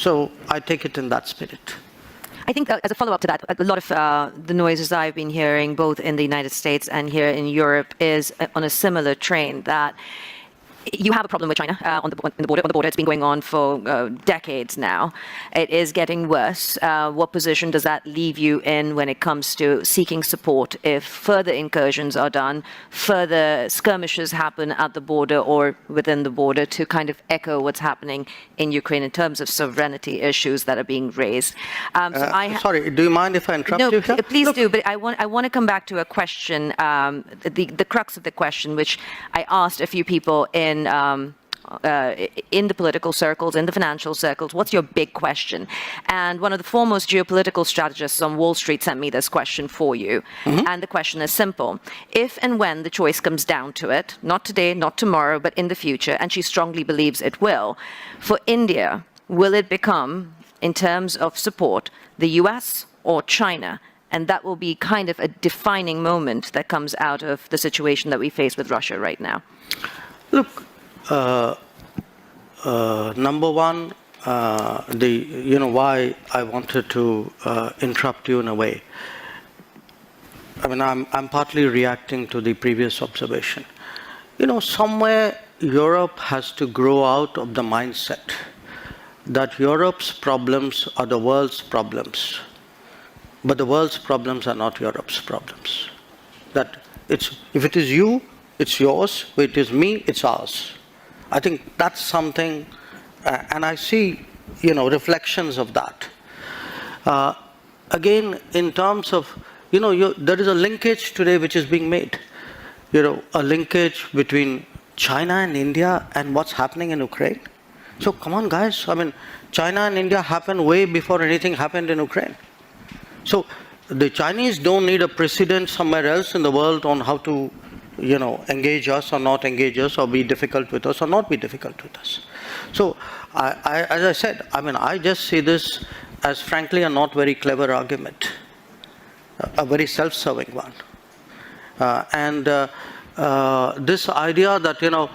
So I take it in that spirit. I think as a follow-up to that, a lot of the noises I've been hearing, both in the United States and here in Europe, is on a similar train, that you have a problem with China on the border. It's been going on for decades now. It is getting worse. What position does that leave you in when it comes to seeking support if further incursions are done, further skirmishes happen at the border or within the border, to kind of echo what's happening in Ukraine in terms of sovereignty issues that are being raised? Sorry, do you mind if I interrupt you here? Please do, but I want to come back to a question, the crux of the question, which I asked a few people in the political circles, in the financial circles. What's your big question? And one of the foremost geopolitical strategists on Wall Street sent me this question for you. Mm-hmm. And the question is simple. If and when the choice comes down to it, not today, not tomorrow, but in the future, and she strongly believes it will, for India, will it become, in terms of support, the US or China? And that will be kind of a defining moment that comes out of the situation that we face with Russia right now. Look, number one, why I wanted to interrupt you in a way. I mean, I'm partly reacting to the previous observation. Somewhere Europe has to grow out of the mindset that Europe's problems are the world's problems, but the world's problems are not Europe's problems. That if it is you, it's yours. If it is me, it's ours. I think that's something, and I see, reflections of that. Again, in terms of, there is a linkage today which is being made. A linkage between China and India and what's happening in Ukraine. So come on, guys. I mean, China and India happened way before anything happened in Ukraine. So the Chinese don't need a precedent somewhere else in the world on how to engage us or not engage us, or be difficult with us or not be difficult with us. So, as I said, I just see this as frankly a not very clever argument, a very self-serving one. This idea that,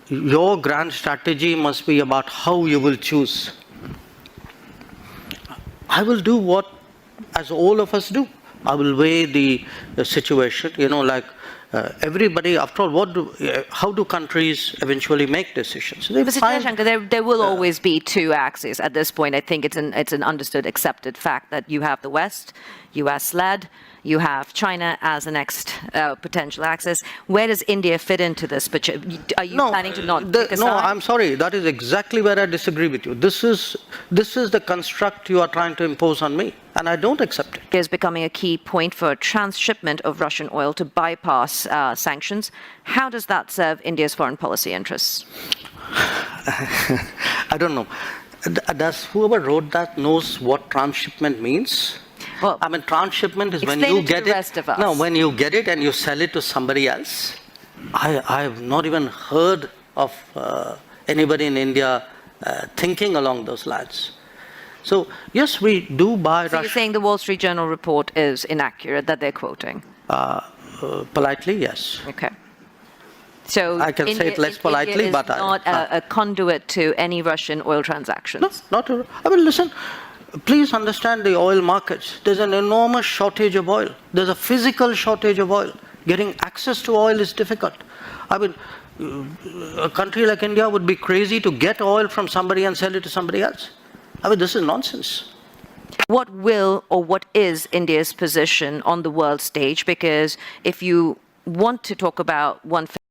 your grand strategy must be about how you will choose. I will do what, as all of us do. I will weigh the situation, everybody, after all, how do countries eventually make decisions? Mr. Jaishankar, there will always be two axes at this point. I think it's an understood, accepted fact that you have the West, US-led, you have China as the next potential axis. Where does India fit into this? But are you planning to not take a side? No, I'm sorry. That is exactly where I disagree with you. This is the construct you are trying to impose on me, and I don't accept it. It is becoming a key point for transshipment of Russian oil to bypass sanctions. How does that serve India's foreign policy interests? I don't know. Does whoever wrote that knows what transshipment means? Well, transshipment is when you get it. No, when you get it and you sell it to somebody else. I have not even heard of anybody in India thinking along those lines. So yes, we do buy. So you're saying the Wall Street Journal report is inaccurate, that they're quoting? Politely, yes. Okay. So I can say it less politely, India is not a conduit to any Russian oil transactions. No, not at all. Listen. Please understand the oil markets. There's an enormous shortage of oil. There's a physical shortage of oil. Getting access to oil is difficult. A country like India would be crazy to get oil from somebody and sell it to somebody else. This is nonsense. What will or what is India's position on the world stage? Because if you want to talk about one